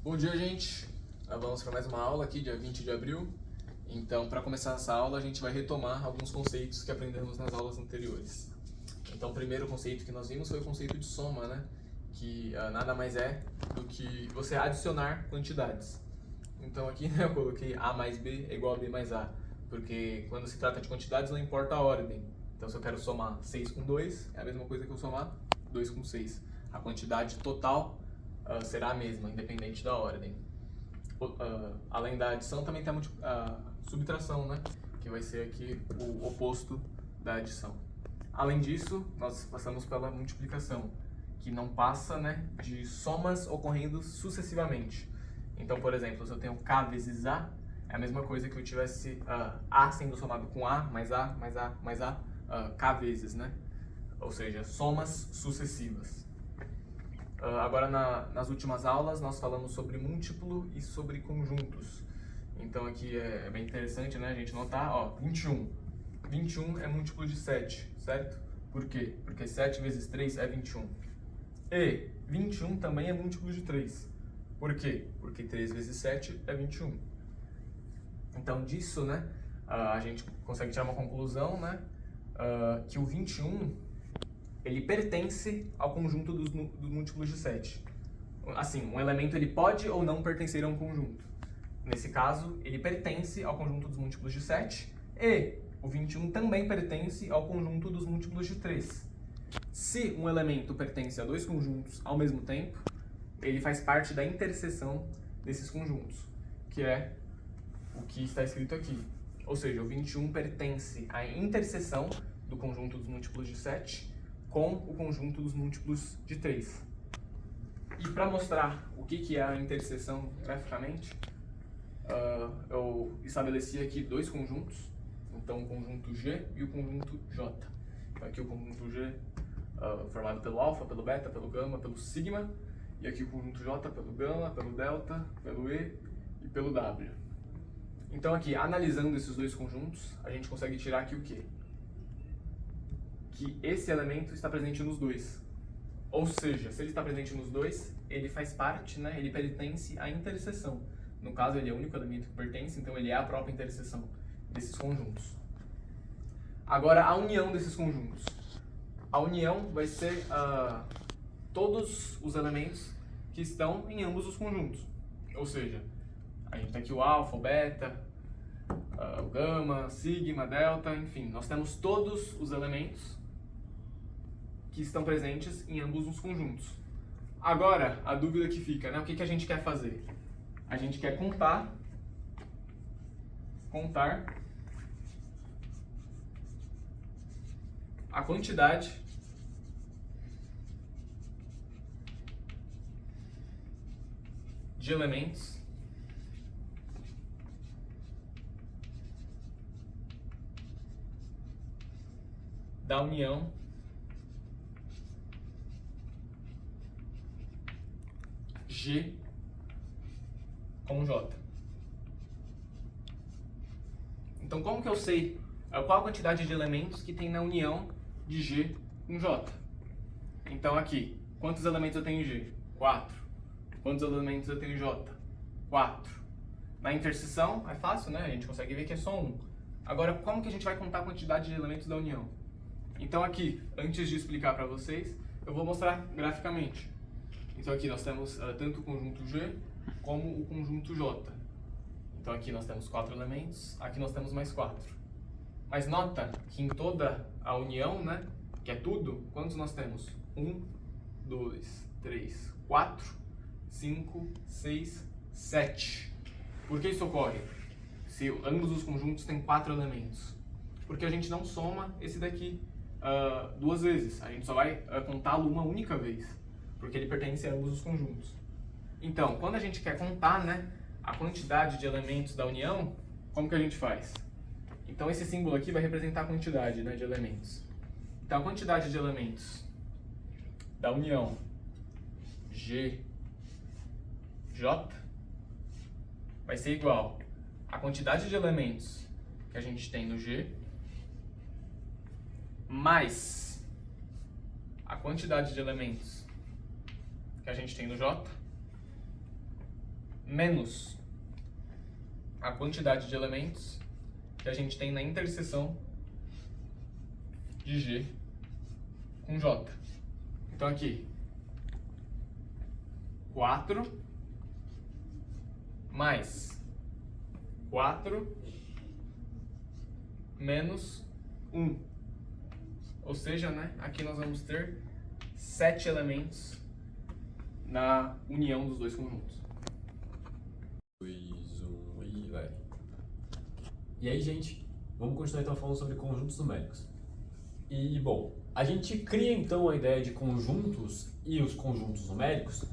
Bom dia, gente! Vamos para mais uma aula aqui, dia 20 de abril. Então, para começar essa aula, a gente vai retomar alguns conceitos que aprendemos nas aulas anteriores. Então, o primeiro conceito que nós vimos foi o conceito de soma, né? Que nada mais é do que você adicionar quantidades. Então, aqui eu coloquei A mais B é igual a B mais A, porque quando se trata de quantidades não importa a ordem. Então, se eu quero somar 6 com 2, é a mesma coisa que eu somar 2 com 6. A quantidade total será a mesma, independente da ordem. Além da adição, também tem a subtração, né? Que vai ser aqui o oposto da adição. Além disso, nós passamos pela multiplicação, que não passa, né, de somas ocorrendo sucessivamente. Então, por exemplo, se eu tenho K vezes A, é a mesma coisa que eu tivesse A sendo somado com A, mais A, mais A, mais A, K vezes, né? Ou seja, somas sucessivas. Agora, nas últimas aulas, nós falamos sobre múltiplo e sobre conjuntos. Então, aqui é bem interessante, né, a gente notar, ó, 21. 21 é múltiplo de 7, certo? Por quê? Porque 7 vezes 3 é 21. E 21 também é múltiplo de 3. Por quê? Porque 3 vezes 7 é 21. Então, disso, né, a gente consegue tirar uma conclusão, né, que o 21... ele pertence ao conjunto dos múltiplos de 7. Assim, um elemento ele pode ou não pertencer a um conjunto. Nesse caso, ele pertence ao conjunto dos múltiplos de 7 e o 21 também pertence ao conjunto dos múltiplos de 3. Se um elemento pertence a dois conjuntos ao mesmo tempo, ele faz parte da interseção desses conjuntos, que é o que está escrito aqui. Ou seja, o 21 pertence à interseção do conjunto dos múltiplos de 7 com o conjunto dos múltiplos de 3. E para mostrar o que é a interseção graficamente, eu estabeleci aqui dois conjuntos, então o conjunto G e o conjunto J. Então, aqui o conjunto G formado pelo alfa, pelo beta, pelo gama, pelo sigma, e aqui o conjunto J pelo gama, pelo delta, pelo E e pelo W. Então aqui, analisando esses dois conjuntos, a gente consegue tirar aqui o quê? Que esse elemento está presente nos dois. Ou seja, se ele está presente nos dois, ele faz parte, né, ele pertence à interseção. No caso, ele é o único elemento que pertence, então ele é a própria interseção desses conjuntos. Agora, a união desses conjuntos. A união vai ser todos os elementos que estão em ambos os conjuntos. Ou seja, a gente tem aqui o alfa, o beta, o gama, sigma, delta, enfim, nós temos todos os elementos que estão presentes em ambos os conjuntos. Agora, a dúvida que fica, né? O que a gente quer fazer? A gente quer contar a quantidade de elementos da união G com J. Então, como que eu sei qual a quantidade de elementos que tem na união de G com J? Então, aqui, quantos elementos eu tenho em G? 4. Quantos elementos eu tenho em J? 4. Na interseção, é fácil, né? A gente consegue ver que é só 1. Agora, como que a gente vai contar a quantidade de elementos da união? Então, aqui, antes de explicar para vocês, eu vou mostrar graficamente. Então aqui nós temos tanto o conjunto G como o conjunto J. Então aqui nós temos 4 elementos, aqui nós temos mais 4. Mas nota que em toda a união, né, que é tudo, quantos nós temos? 1, 2, 3, 4, 5, 6, 7. Por que isso ocorre? Se ambos os conjuntos têm 4 elementos? Porque a gente não soma esse daqui duas vezes, a gente só vai contá-lo uma única vez, porque ele pertence a ambos os conjuntos. Então, quando a gente quer contar, né, a quantidade de elementos da união, como que a gente faz? Então, esse símbolo aqui vai representar a quantidade, né, de elementos. Então, a quantidade de elementos da união G, J vai ser igual à quantidade de elementos que a gente tem no G mais a quantidade de elementos que a gente tem no J menos a quantidade de elementos que a gente tem na interseção de G com J. Então aqui, 4 mais 4 menos 1. Ou seja, né, aqui nós vamos ter 7 elementos na união dos dois conjuntos. 2, 1 e vai. E aí, gente, vamos continuar então falando sobre conjuntos numéricos. E, bom, a gente cria então a ideia de conjuntos e os conjuntos numéricos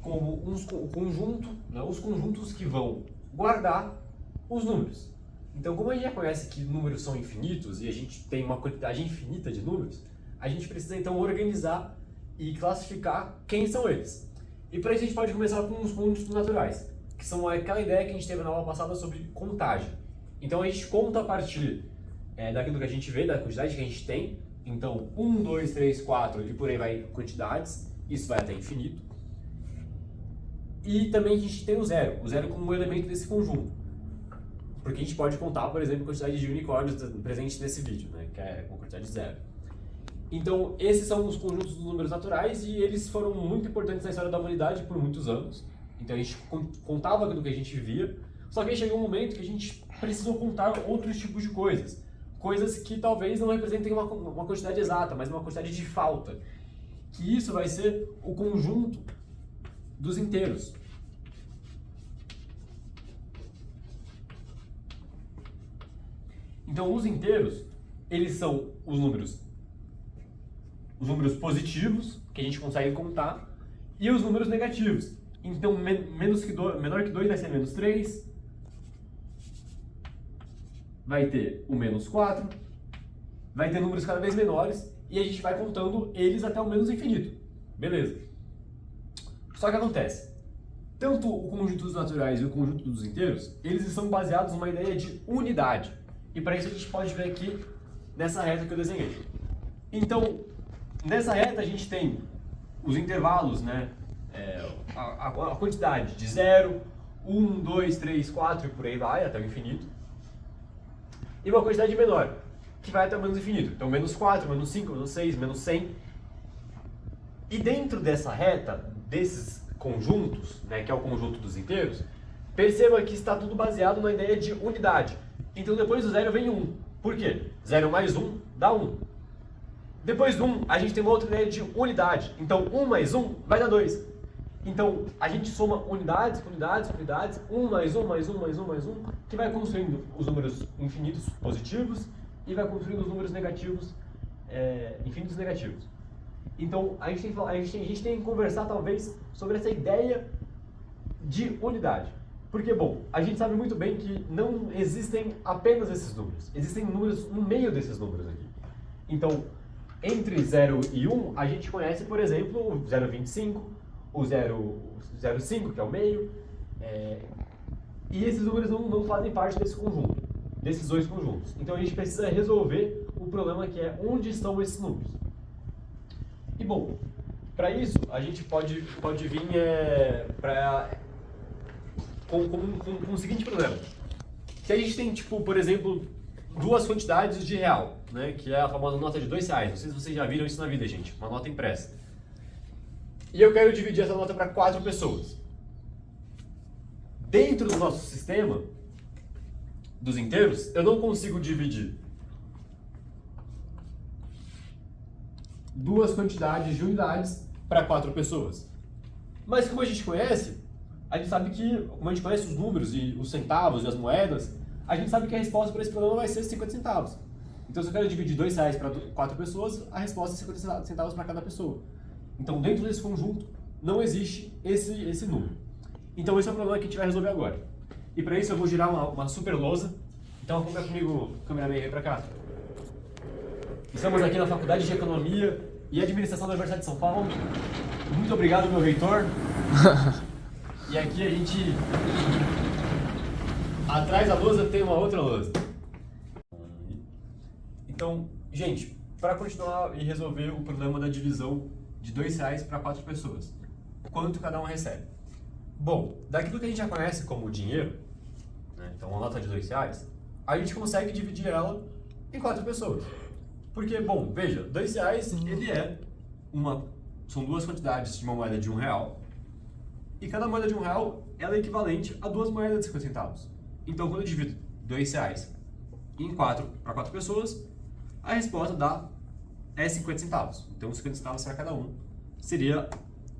como o conjunto, né, os conjuntos que vão guardar os números. Então, como a gente já conhece que números são infinitos e a gente tem uma quantidade infinita de números, a gente precisa então organizar e classificar quem são eles. E para isso a gente pode começar com os conjuntos naturais, que são aquela ideia que a gente teve na aula passada sobre contagem. Então a gente conta a partir daquilo que a gente vê, da quantidade que a gente tem. Então 1, 2, 3, 4 e por aí vai quantidades, isso vai até infinito. E também a gente tem o zero como um elemento desse conjunto. Porque a gente pode contar, por exemplo, a quantidade de unicórnios presentes nesse vídeo, né, que é uma quantidade de zero. Então, esses são os conjuntos dos números naturais e eles foram muito importantes na história da humanidade por muitos anos. Então, a gente contava aquilo que a gente via, só que aí chegou um momento que a gente precisou contar outros tipos de coisas. Coisas que talvez não representem uma quantidade exata, mas uma quantidade de falta. Que isso vai ser o conjunto dos inteiros. Então, os inteiros, eles são os números positivos, que a gente consegue contar, e os números negativos. Então, menor que 2 vai ser menos 3, vai ter o menos 4, vai ter números cada vez menores, e a gente vai contando eles até o menos infinito. Beleza. Só que acontece, tanto o conjunto dos naturais e o conjunto dos inteiros, eles são baseados numa ideia de unidade. E para isso a gente pode ver aqui nessa reta que eu desenhei. Então, nessa reta a gente tem os intervalos, né? A quantidade de 0, 1, 2, 3, 4 e por aí vai, até o infinito. E uma quantidade menor, que vai até o menos infinito. Então, menos 4, menos 5, menos 6, menos 100. E dentro dessa reta, desses conjuntos, né, que é o conjunto dos inteiros, perceba que está tudo baseado na ideia de unidade. Então, depois do 0 vem 1. Por quê? 0 mais 1 dá 1. Depois do 1, a gente tem uma outra ideia de unidade. Então, 1 mais 1 vai dar 2. Então, a gente soma unidades, unidades, unidades, 1 mais 1 mais 1 mais 1 mais 1, que vai construindo os números infinitos positivos e vai construindo os números negativos, infinitos negativos. Então, a gente tem que conversar, talvez, sobre essa ideia de unidade. Porque, bom, a gente sabe muito bem que não existem apenas esses números. Existem números no meio desses números aqui. Então, entre 0 e 1, a gente conhece, por exemplo, o 0,25, o 0,05, que é o meio. E esses números não fazem parte desse conjunto, desses dois conjuntos. Então, a gente precisa resolver o problema que é onde estão esses números. E, bom, para isso, a gente pode vir com o seguinte problema. Se a gente tem, tipo, por exemplo, duas quantidades de real, né, que é a famosa nota de R$2. Não sei se vocês já viram isso na vida, gente. Uma nota impressa. E eu quero dividir essa nota para 4 pessoas. Dentro do nosso sistema dos inteiros, eu não consigo dividir duas quantidades de unidades para 4 pessoas. Mas como a gente conhece, a gente sabe que, como a gente conhece os números e os centavos e as moedas, a gente sabe que a resposta para esse problema vai ser 50 centavos. Então, se eu quero dividir R$2 para 4 pessoas, a resposta é 50 centavos para cada pessoa. Então, dentro desse conjunto, não existe esse número. Então, esse é o problema que a gente vai resolver agora. E para isso, eu vou girar uma super lousa. Então, acompanha comigo, cameraman, vem para cá. Estamos aqui na Faculdade de Economia e Administração da Universidade de São Paulo. Muito obrigado, meu reitor. E aqui a gente... Atrás da lousa tem uma outra lousa. Então, gente, para continuar e resolver o problema da divisão de R$2 para 4 pessoas, quanto cada um recebe? Bom, daquilo que a gente já conhece como dinheiro, né, então uma nota de R$2, a gente consegue dividir ela em 4 pessoas. Porque, bom, veja, R$2 ele são duas quantidades de uma moeda de R$1, e cada moeda de R$1 ela é equivalente a 2 moedas de 50 centavos. Então, quando eu divido R$2 para 4 pessoas, a resposta é 50 centavos. Então, 50 centavos para cada um seria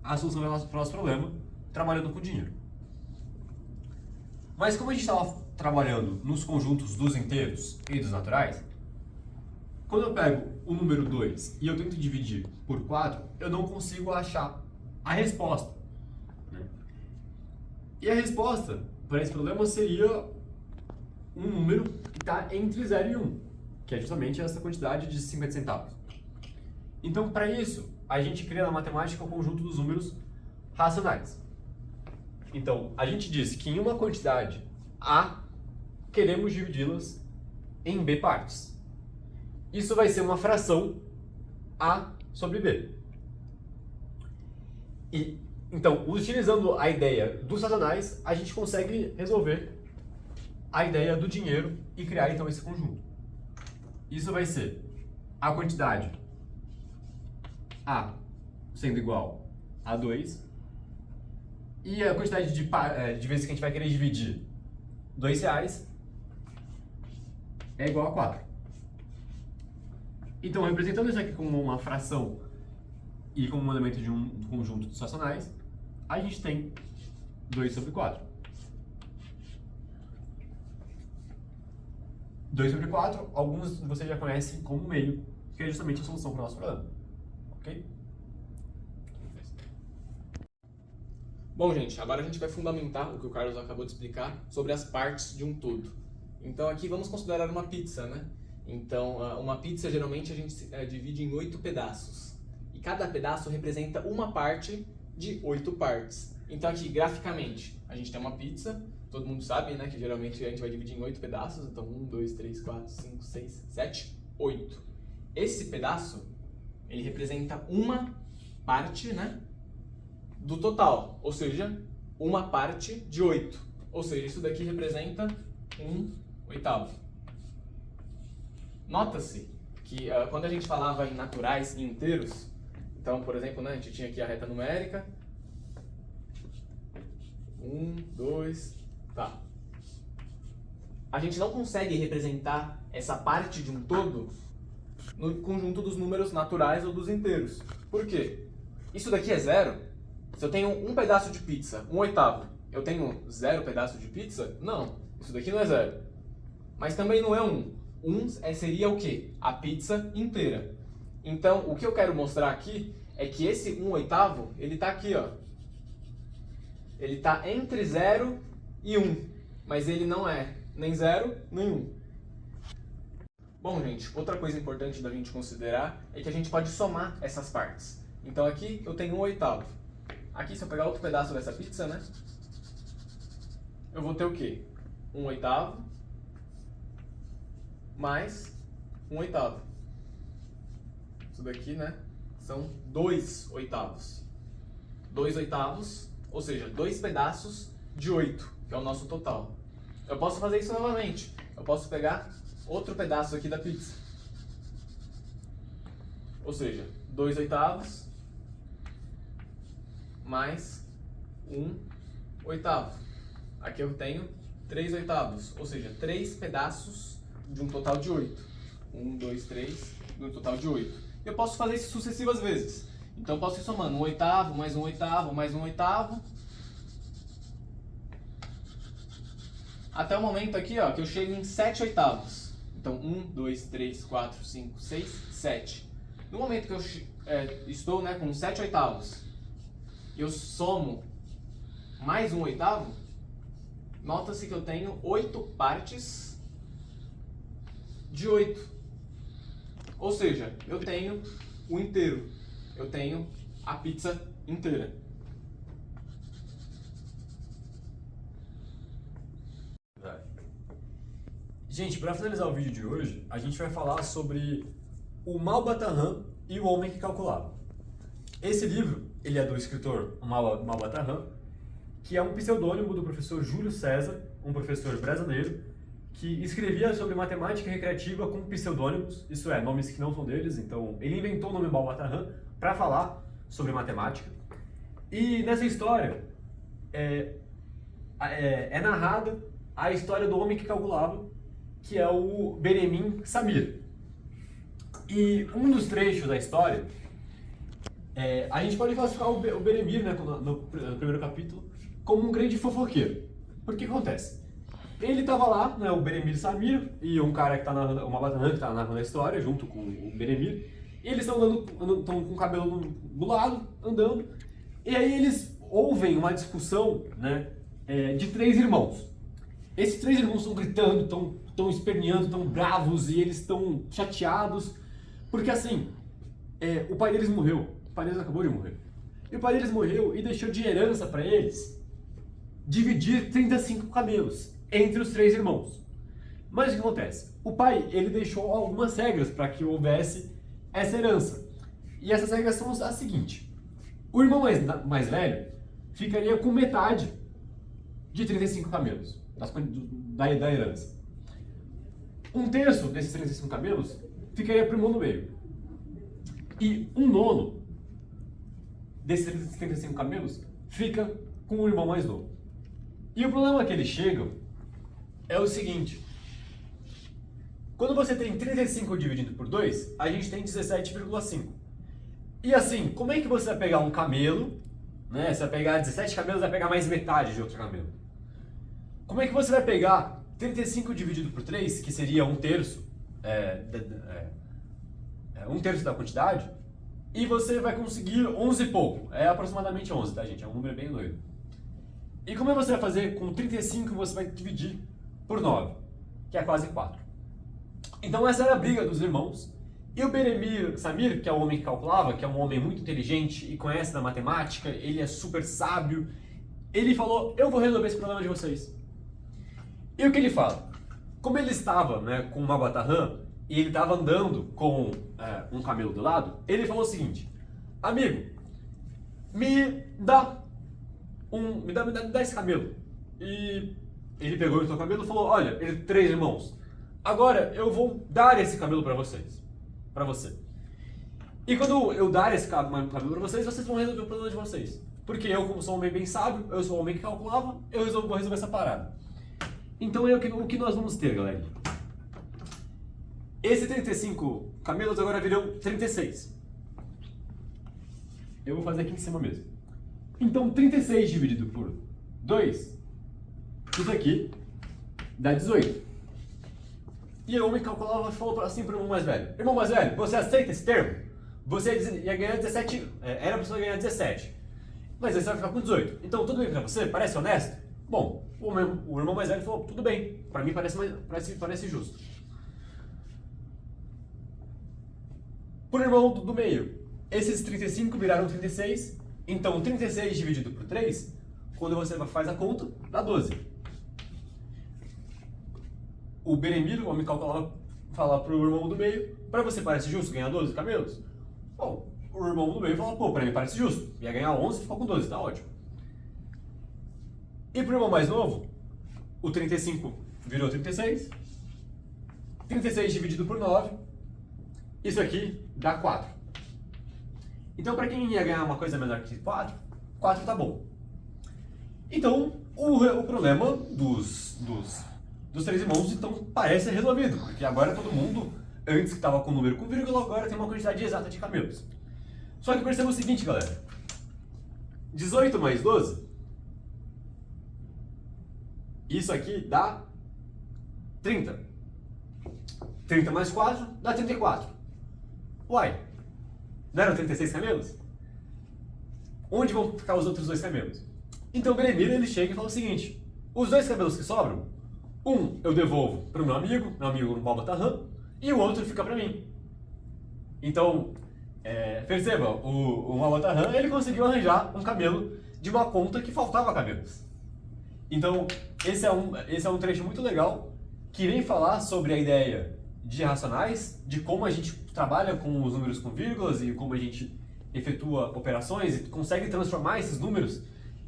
a solução para o nosso problema, trabalhando com dinheiro. Mas como a gente estava trabalhando nos conjuntos dos inteiros e dos naturais, quando eu pego o número 2 e eu tento dividir por 4, eu não consigo achar a resposta, né? E a resposta para esse problema seria um número que está entre 0 e 1, que é justamente essa quantidade de 50 centavos. Então, para isso, a gente cria na matemática o conjunto dos números racionais. Então, a gente disse que em uma quantidade A, queremos dividi-las em B partes. Isso vai ser uma fração A sobre B. E, então, utilizando a ideia dos racionais, a gente consegue resolver a ideia do dinheiro e criar, então, esse conjunto. Isso vai ser a quantidade A sendo igual a 2 e a quantidade de vezes que a gente vai querer dividir R$2 é igual a 4. Então, representando isso aqui como uma fração e como um elemento de um conjunto dos racionais, a gente tem 2 sobre 4. 2 sobre 4, alguns de vocês já conhecem como meio, que é justamente a solução para o nosso problema. Ok? Bom, gente, agora a gente vai fundamentar o que o Carlos acabou de explicar sobre as partes de um todo. Então aqui vamos considerar uma pizza, né? Então uma pizza geralmente a gente divide em 8 pedaços. E cada pedaço representa uma parte de 8 partes. Então aqui, graficamente, a gente tem uma pizza, todo mundo sabe, né, que geralmente a gente vai dividir em 8 pedaços. Então 1, 2, 3, 4, 5, 6, 7, 8. Esse pedaço, ele representa uma parte, né, do total, ou seja, uma parte de 8. Ou seja, isso daqui representa 1/8. Nota-se que quando a gente falava em naturais e inteiros, então, por exemplo, né, a gente tinha aqui a reta numérica, 1, 2, tá. A gente não consegue representar essa parte de um todo no conjunto dos números naturais ou dos inteiros. Por quê? Isso daqui é 0. Se eu tenho um pedaço de pizza, 1/8, eu tenho 0 pedaço de pizza? Não, isso daqui não é 0. Mas também não é 1. 1 seria o quê? A pizza inteira. Então, o que eu quero mostrar aqui é que esse 1/8, ele está aqui, ó. Ele está entre 0 e 1, mas ele não é nem 0 nem 1. Bom, gente, outra coisa importante da gente considerar é que a gente pode somar essas partes. Então aqui eu tenho 1/8. Aqui, se eu pegar outro pedaço dessa pizza, né, eu vou ter o quê? 1/8 mais 1/8. Isso daqui, né, são 2/8. 2/8, ou seja, 2 pedaços de 8, que é o nosso total. Eu posso fazer isso novamente. Eu posso pegar outro pedaço aqui da pizza. Ou seja, 2/8 mais 1/8. Aqui eu tenho 3/8, ou seja, 3 pedaços de um total de 8. 1, 2, 3, de um total de 8. Eu posso fazer isso sucessivas vezes. Então eu posso ir somando 1/8, mais 1/8, mais 1/8. Até o momento aqui, ó, que eu chego em 7/8. Então 1, 2, 3, 4, 5, 6, 7. No momento que eu estou, né, com 7/8, eu somo mais 1/8, nota-se que eu tenho 8 partes de 8. Ou seja, eu tenho o inteiro. Eu tenho a pizza inteira. Gente, para finalizar o vídeo de hoje, a gente vai falar sobre o Malbataan e o Homem que Calculava. Esse livro, ele é do escritor Malbataan, que é um pseudônimo do professor Júlio César, um professor brasileiro, que escrevia sobre matemática recreativa com pseudônimos, isso é, nomes que não são deles, então ele inventou o nome Balbatarran para falar sobre matemática. E nessa história é narrada a história do homem que calculava, que é o Benemin Samir. E um dos trechos da história, a gente pode classificar o Benemir, né, no primeiro capítulo, como um grande fofoqueiro. Porque o que acontece? Ele estava lá, né, o Benemir Samir, e um cara que está narrando, uma Balbatarran que está narrando a história, junto com o Benemir, e eles estão com o cabelo do lado, andando, e aí eles ouvem uma discussão, né, de três irmãos. Esses três irmãos estão gritando, estão esperneando, estão bravos, e eles estão chateados, porque assim, o pai deles morreu, o pai deles acabou de morrer. E o pai deles morreu e deixou de herança para eles dividir 35 camelos entre os três irmãos. Mas o que acontece? O pai, ele deixou algumas regras para que houvesse essa herança. E essas regras são as seguintes. O irmão mais velho ficaria com metade de 35 camelos da herança. Um terço desses 35 camelos ficaria para o irmão do meio. E um nono desses 35 camelos fica com o irmão mais novo. E o problema que eles chegam é o seguinte: quando você tem 35 dividido por 2, a gente tem 17,5. E assim, como é que você vai pegar um camelo, né? Você vai pegar 17 camelos, vai pegar mais metade de outro camelo. Como é que você vai pegar 35 dividido por 3, que seria um terço, um terço da quantidade, e você vai conseguir 11 e pouco. É aproximadamente 11, tá, gente? É um número bem doido. E como você vai fazer com 35, você vai dividir por 9, que é quase 4. Então essa era a briga dos irmãos. E o Benemir Samir, que é o homem que calculava, que é um homem muito inteligente e conhece da matemática, ele é super sábio, ele falou: eu vou resolver esse problema de vocês. E o que ele fala? Como ele estava, né, com uma Balbatarran e ele estava andando com um camelo do lado, ele falou o seguinte: amigo, me dá esse camelo. E ele pegou o seu camelo e falou: olha, ele 3 irmãos, agora eu vou dar esse camelo para vocês, para você. E quando eu dar esse camelo para vocês, vocês vão resolver o problema de vocês. Porque eu, como sou um homem bem sábio, eu sou um homem que calculava, vou resolver essa parada. Então o que nós vamos ter, galera? Esses 35 camelos agora viram 36. Eu vou fazer aqui em cima mesmo. Então 36 dividido por 2, isso aqui dá 18. E o homem calculava e falou assim para o irmão mais velho: irmão mais velho, você aceita esse termo? Você ia ganhar 17, era para você ganhar 17. Mas aí você vai ficar com 18. Então tudo bem para você? Parece honesto? Bom, o irmão mais velho falou: tudo bem, para mim parece justo. Por irmão do meio, esses 35 viraram 36, então 36 dividido por 3, quando você faz a conta, dá 12. O Benemir, o homem calculava, fala pro irmão do meio: para você parece justo ganhar 12 camelos? Bom, o irmão do meio fala: pô, para mim parece justo, ia ganhar 11 e ficou com 12, tá ótimo. E pro irmão mais novo, o 35 virou 36, 36 dividido por 9, isso aqui dá 4. Então, para quem ia ganhar uma coisa menor que 4, 4 tá bom. Então, o problema dos 3 irmãos então parece resolvido, porque agora todo mundo, antes que estava com número com vírgula, agora tem uma quantidade exata de camelos. Só que perceba o seguinte, galera: 18 mais 12, isso aqui dá 30. 30 mais 4 dá 34. Uai, não eram 36 camelos? Onde vão ficar os outros 2 camelos? Então o Benemir, ele chega e fala o seguinte: os 2 camelos que sobram, um eu devolvo para o meu amigo no Balbatarran, e o outro fica para mim. Então, perceba, o Balbatarran, ele conseguiu arranjar um camelo de uma conta que faltava camelos. Então, esse é um trecho muito legal, que vem falar sobre a ideia de racionais, de como a gente trabalha com os números com vírgulas e como a gente efetua operações e consegue transformar esses números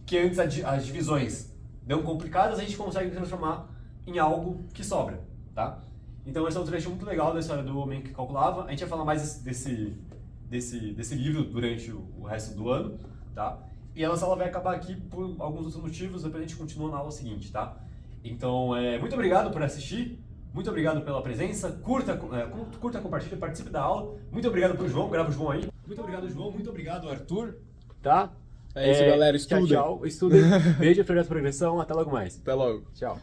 que antes as divisões dão complicadas, a gente consegue transformar em algo que sobra, tá? Então esse é um trecho muito legal da história do homem que calculava. A gente vai falar mais desse livro durante o resto do ano, tá? E ela vai acabar aqui por alguns outros motivos, depois a gente continua na aula seguinte, tá? Então, muito obrigado por assistir, muito obrigado pela presença, curta, compartilha, participe da aula. Muito obrigado pro João, grava o João aí. Muito obrigado, João, muito obrigado, Arthur, tá? É isso, galera, estudem. Tchau, estudem. Beijo, projeto Progressão, até logo mais. Até logo. Tchau.